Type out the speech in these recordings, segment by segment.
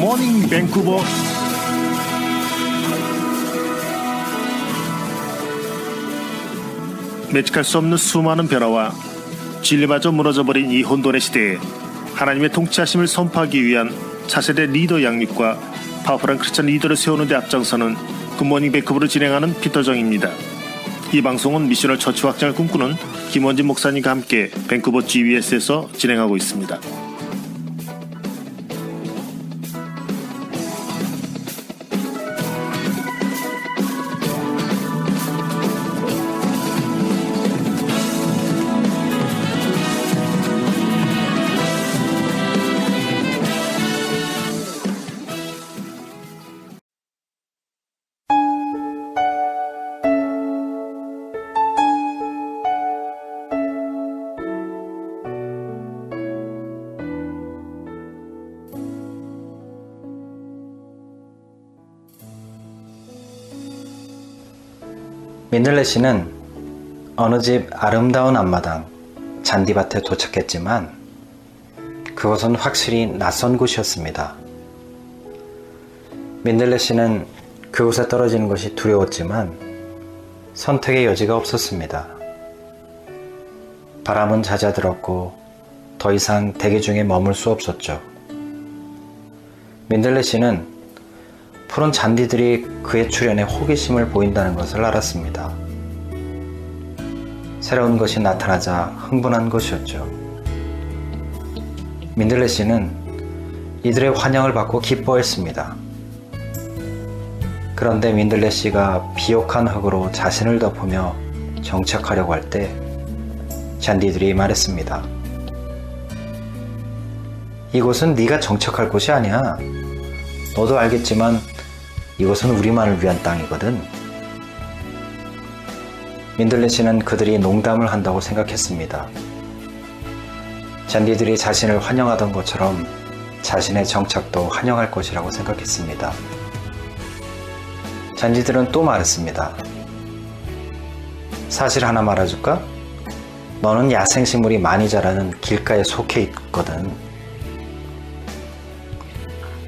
굿모닝 밴쿠버. 매직할 수 없는 수많은 변화와 진리마저 무너져버린 이 혼돈의 시대에 하나님의 통치하심을 선포하기 위한 차세대 리더 양립과 파워풀한 크리스천 리더를 세우는 데 앞장서는 굿모닝 밴쿠버를 진행하는 피터정입니다. 이 방송은 미셔널 처치 확장을 꿈꾸는 김원진 목사님과 함께 밴쿠버 GBS에서 진행하고 있습니다. 민들레 씨는 어느 집 아름다운 앞마당 잔디밭에 도착했지만 그곳은 확실히 낯선 곳이었습니다. 민들레 씨는 그곳에 떨어지는 것이 두려웠지만 선택의 여지가 없었습니다. 바람은 잦아들었고 더 이상 대기 중에 머물 수 없었죠. 민들레 씨는 푸른 잔디들이 그의 출현에 호기심을 보인다는 것을 알았습니다. 새로운 것이 나타나자 흥분한 것이었죠. 민들레 씨는 이들의 환영을 받고 기뻐했습니다. 그런데 민들레 씨가 비옥한 흙으로 자신을 덮으며 정착하려고 할 때 잔디들이 말했습니다. 이곳은 네가 정착할 곳이 아니야. 너도 알겠지만 이곳은 우리만을 위한 땅이거든. 민들레 씨는 그들이 농담을 한다고 생각했습니다. 잔디들이 자신을 환영하던 것처럼 자신의 정착도 환영할 것이라고 생각했습니다. 잔디들은 또 말했습니다. 사실 하나 말해줄까? 너는 야생식물이 많이 자라는 길가에 속해 있거든.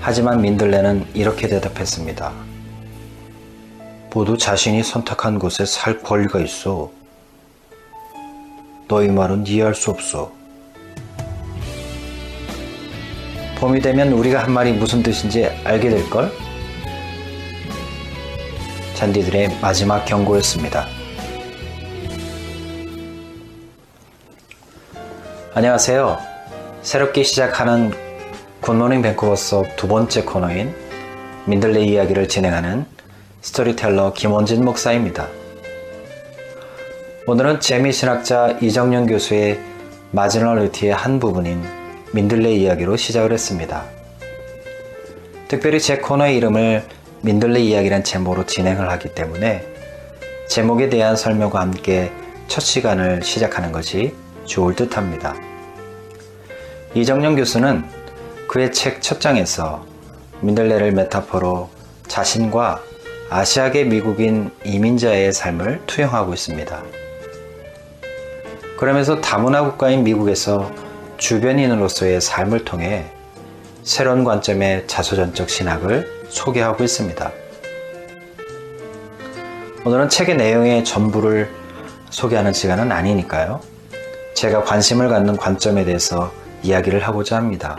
하지만 민들레는 이렇게 대답했습니다. 모두 자신이 선택한 곳에 살 권리가 있어. 너희 말은 이해할 수 없어. 봄이 되면 우리가 한 말이 무슨 뜻인지 알게 될걸? 잔디들의 마지막 경고였습니다. 안녕하세요. 새롭게 시작하는 굿모닝 밴쿠버 속 두 번째 코너인 민들레 이야기를 진행하는 스토리텔러 김원진 목사입니다. 오늘은 재미신학자 이정윤 교수의 마지널 루티의 한 부분인 민들레 이야기로 시작을 했습니다. 특별히 제 코너의 이름을 민들레 이야기란 제목으로 진행을 하기 때문에 제목에 대한 설명과 함께 첫 시간을 시작하는 것이 좋을 듯 합니다. 이정윤 교수는 그의 책 첫 장에서 민들레를 메타포로 자신과 아시아계 미국인 이민자의 삶을 투영하고 있습니다. 그러면서 다문화 국가인 미국에서 주변인으로서의 삶을 통해 새로운 관점의 자소전적 신학을 소개하고 있습니다. 오늘은 책의 내용의 전부를 소개하는 시간은 아니니까요. 제가 관심을 갖는 관점에 대해서 이야기를 하고자 합니다.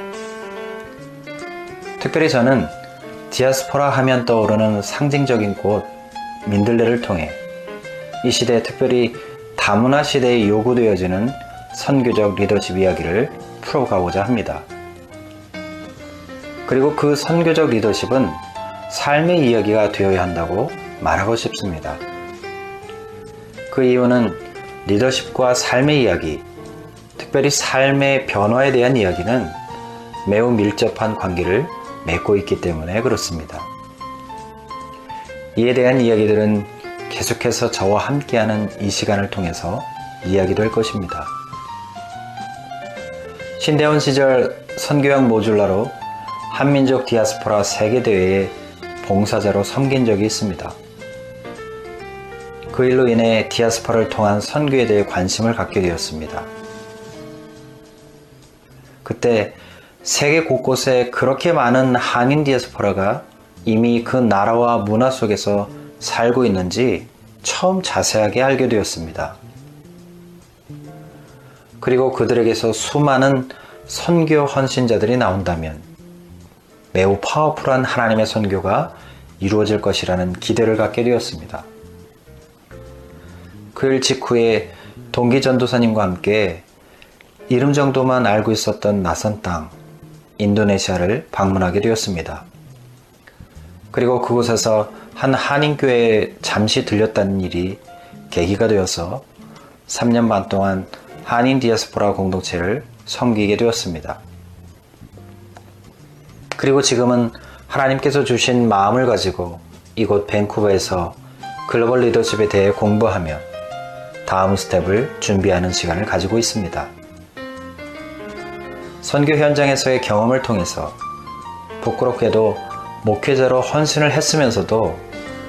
특별히 저는 디아스포라 하면 떠오르는 상징적인 꽃 민들레를 통해 이 시대에 특별히 다문화 시대에 요구되어지는 선교적 리더십 이야기를 풀어가고자 합니다. 그리고 그 선교적 리더십은 삶의 이야기가 되어야 한다고 말하고 싶습니다. 그 이유는 리더십과 삶의 이야기, 특별히 삶의 변화에 대한 이야기는 매우 밀접한 관계를 맺고 있기 때문에 그렇습니다. 이에 대한 이야기들은 계속해서 저와 함께하는 이 시간을 통해서 이야기될 것입니다. 신대원 시절 선교학 모듈러로 한민족 디아스포라 세계대회에 봉사자로 섬긴 적이 있습니다. 그 일로 인해 디아스포라를 통한 선교에 대해 관심을 갖게 되었습니다. 그때 세계 곳곳에 그렇게 많은 한인 디아스포라가 이미 그 나라와 문화 속에서 살고 있는지 처음 자세하게 알게 되었습니다. 그리고 그들에게서 수많은 선교 헌신자들이 나온다면 매우 파워풀한 하나님의 선교가 이루어질 것이라는 기대를 갖게 되었습니다. 그 일 직후에 동기 전도사님과 함께 이름 정도만 알고 있었던 낯선 땅, 인도네시아를 방문하게 되었습니다. 그리고 그곳에서 한 한인교회에 잠시 들렸다는 일이 계기가 되어서 3년 반 동안 한인 디아스포라 공동체를 섬기게 되었습니다. 그리고 지금은 하나님께서 주신 마음을 가지고 이곳 밴쿠버에서 글로벌 리더십에 대해 공부하며 다음 스텝을 준비하는 시간을 가지고 있습니다. 선교 현장에서의 경험을 통해서 부끄럽게도 목회자로 헌신을 했으면서도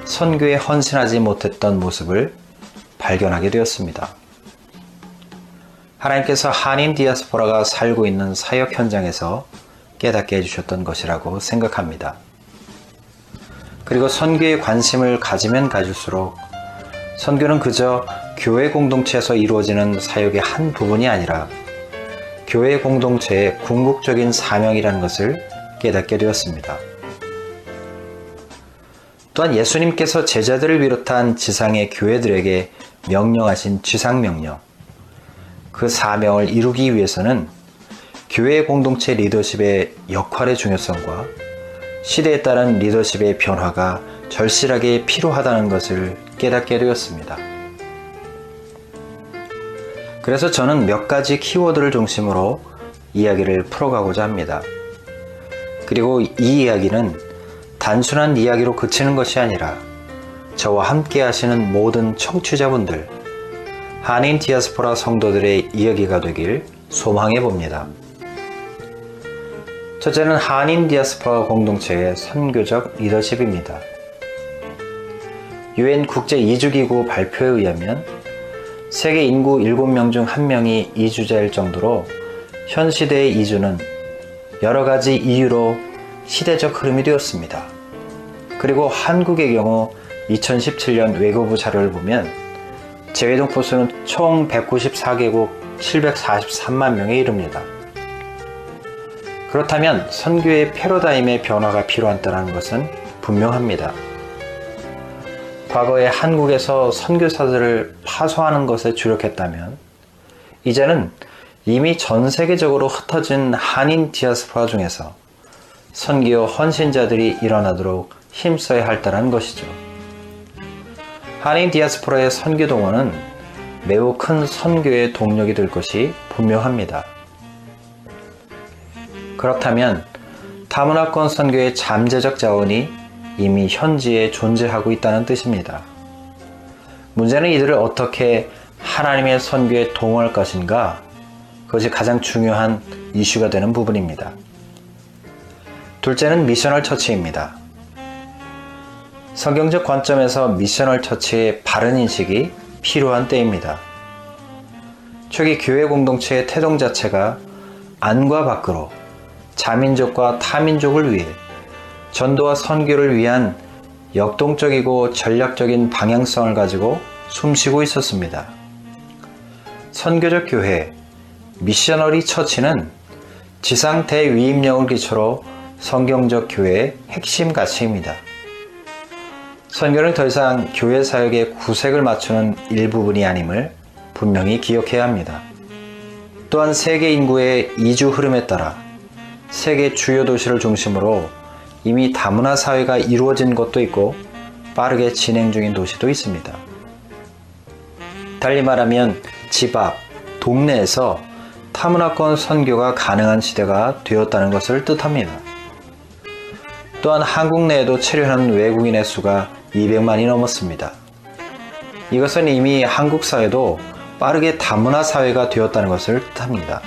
선교에 헌신하지 못했던 모습을 발견하게 되었습니다. 하나님께서 한인 디아스포라가 살고 있는 사역 현장에서 깨닫게 해주셨던 것이라고 생각합니다. 그리고 선교에 관심을 가지면 가질수록 선교는 그저 교회 공동체에서 이루어지는 사역의 한 부분이 아니라 교회 공동체의 궁극적인 사명이라는 것을 깨닫게 되었습니다. 또한 예수님께서 제자들을 비롯한 지상의 교회들에게 명령하신 지상명령, 그 사명을 이루기 위해서는 교회 공동체 리더십의 역할의 중요성과 시대에 따른 리더십의 변화가 절실하게 필요하다는 것을 깨닫게 되었습니다. 그래서 저는 몇 가지 키워드를 중심으로 이야기를 풀어가고자 합니다. 그리고 이 이야기는 단순한 이야기로 그치는 것이 아니라 저와 함께 하시는 모든 청취자분들, 한인 디아스포라 성도들의 이야기가 되길 소망해 봅니다. 첫째는 한인 디아스포라 공동체의 선교적 리더십입니다. UN 국제이주기구 발표에 의하면 세계 인구 7명 중 1명이 이주자일 정도로 현 시대의 이주는 여러 가지 이유로 시대적 흐름이 되었습니다. 그리고 한국의 경우 2017년 외교부 자료를 보면 재외동포 수는 총 194개국 743만 명에 이릅니다. 그렇다면 선교의 패러다임의 변화가 필요하다는 것은 분명합니다. 과거에 한국에서 선교사들을 파송하는 것에 주력했다면 이제는 이미 전 세계적으로 흩어진 한인 디아스포라 중에서 선교 헌신자들이 일어나도록 힘써야 할다는 것이죠. 한인 디아스포라의 선교 동원은 매우 큰 선교의 동력이 될 것이 분명합니다. 그렇다면 다문화권 선교의 잠재적 자원이 이미 현지에 존재하고 있다는 뜻입니다. 문제는 이들을 어떻게 하나님의 선교에 동원할 것인가? 그것이 가장 중요한 이슈가 되는 부분입니다. 둘째는 미셔널 처치입니다. 성경적 관점에서 미셔널 처치의 바른 인식이 필요한 때입니다. 초기 교회 공동체의 태동 자체가 안과 밖으로 자민족과 타민족을 위해 전도와 선교를 위한 역동적이고 전략적인 방향성을 가지고 숨쉬고 있었습니다. 선교적 교회, 미셔너리 처치는 지상 대위임령을 기초로 성경적 교회의 핵심 가치입니다. 선교는 더 이상 교회 사역에 구색을 맞추는 일부분이 아님을 분명히 기억해야 합니다. 또한 세계 인구의 이주 흐름에 따라 세계 주요 도시를 중심으로 이미 다문화 사회가 이루어진 곳도 있고 빠르게 진행 중인 도시도 있습니다. 달리 말하면 집 앞, 동네에서 타문화권 선교가 가능한 시대가 되었다는 것을 뜻합니다. 또한 한국 내에도 체류하는 외국인의 수가 200만이 넘었습니다. 이것은 이미 한국 사회도 빠르게 다문화 사회가 되었다는 것을 뜻합니다.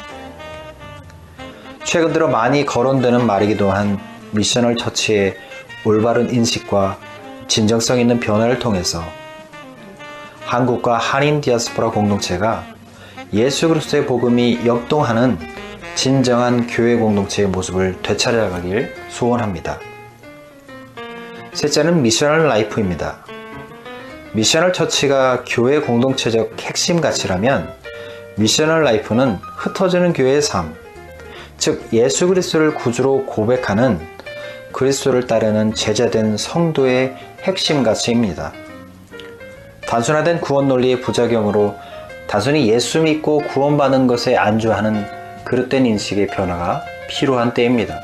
최근 들어 많이 거론되는 말이기도 한 미셔널 처치의 올바른 인식과 진정성 있는 변화를 통해서 한국과 한인 디아스포라 공동체가 예수 그리스도의 복음이 역동하는 진정한 교회 공동체의 모습을 되찾아가길 소원합니다. 셋째는 미셔널 라이프입니다. 미셔널 처치가 교회 공동체적 핵심 가치라면 미셔널 라이프는 흩어지는 교회의 삶, 즉 예수 그리스도를 구주로 고백하는 그리스도를 따르는 제자된 성도의 핵심 가치입니다. 단순화된 구원 논리의 부작용으로 단순히 예수 믿고 구원받는 것에 안주하는 그릇된 인식의 변화가 필요한 때입니다.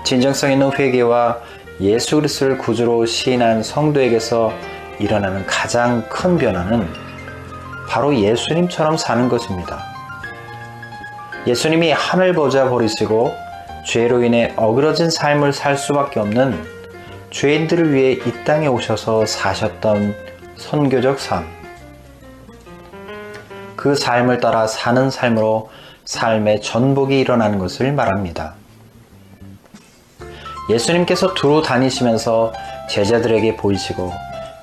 진정성 있는 회개와 예수 그리스도를 구주로 시인한 성도에게서 일어나는 가장 큰 변화는 바로 예수님처럼 사는 것입니다. 예수님이 하늘 보좌 버리시고 죄로 인해 어그러진 삶을 살 수밖에 없는 죄인들을 위해 이 땅에 오셔서 사셨던 선교적 삶. 그 삶을 따라 사는 삶으로 삶의 전복이 일어나는 것을 말합니다. 예수님께서 두루 다니시면서 제자들에게 보이시고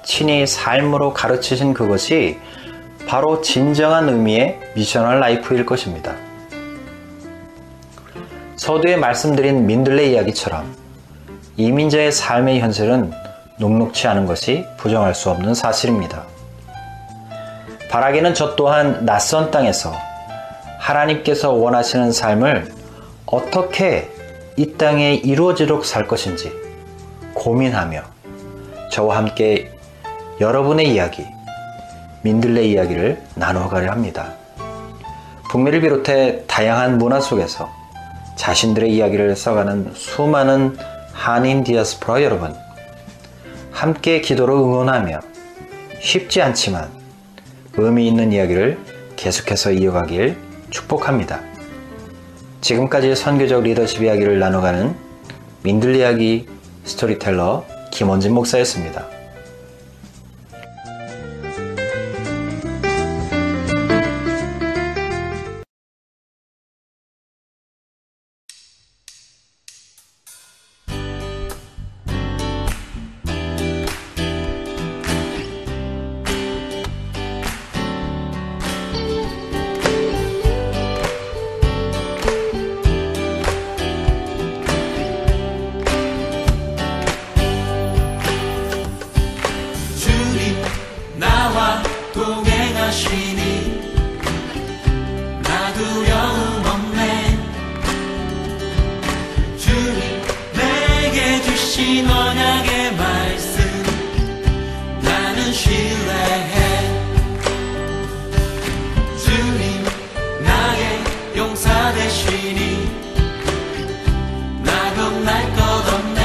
친히 삶으로 가르치신 그것이 바로 진정한 의미의 미셔널 라이프일 것입니다. 서두에 말씀드린 민들레 이야기처럼 이민자의 삶의 현실은 녹록치 않은 것이 부정할 수 없는 사실입니다. 바라기는 저 또한 낯선 땅에서 하나님께서 원하시는 삶을 어떻게 이 땅에 이루어지도록 살 것인지 고민하며 저와 함께 여러분의 이야기, 민들레 이야기를 나누어가려 합니다. 북미를 비롯해 다양한 문화 속에서 자신들의 이야기를 써가는 수많은 한인 디아스포라 여러분, 함께 기도로 응원하며 쉽지 않지만 의미 있는 이야기를 계속해서 이어가길 축복합니다. 지금까지 선교적 리더십 이야기를 나눠가는 민들레 이야기 스토리텔러 김원진 목사였습니다. 언약의 말씀 나는 신뢰해. 주님 나의 용사 되시니 나 겁날 것 없네.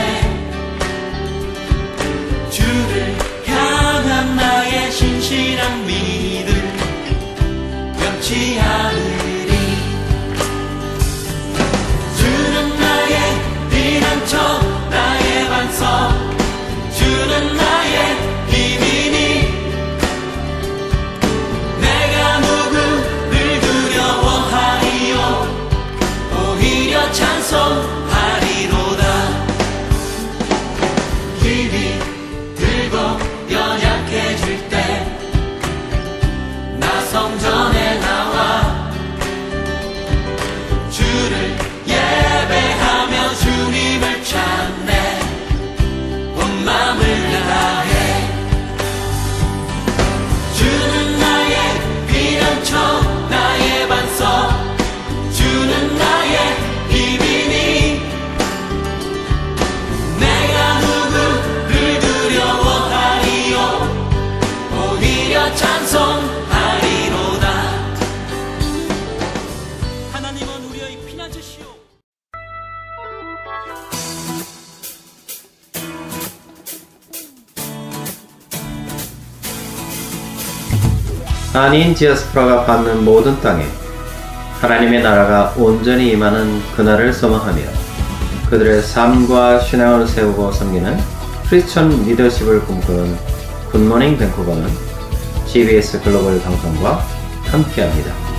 주를 향한 나의 신실한 믿음 변치 않으리. 주는 나의 피난처 나의 반석, 주는 나의 힘이니 내가 누구를 두려워하리요. 오히려 찬송하리로다. 힘이 들고 연약해질 때 나 성전에 나와 주를 예배하며 주님을 찾네. 온 마음을 다해. 주는 나의 피난처 나의 반석, 주는 나의 힘이니 내가 누구를 두려워하리요. 오히려 찬송하리로다. 하나님은 우리의 피난처시오. 한인 디아스포라가 받는 모든 땅에 하나님의 나라가 온전히 임하는 그날을 소망하며 그들의 삶과 신앙을 세우고 섬기는 크리스천 리더십을 꿈꾸는 굿모닝 밴쿠버는 GBS 글로벌 방송과 함께합니다.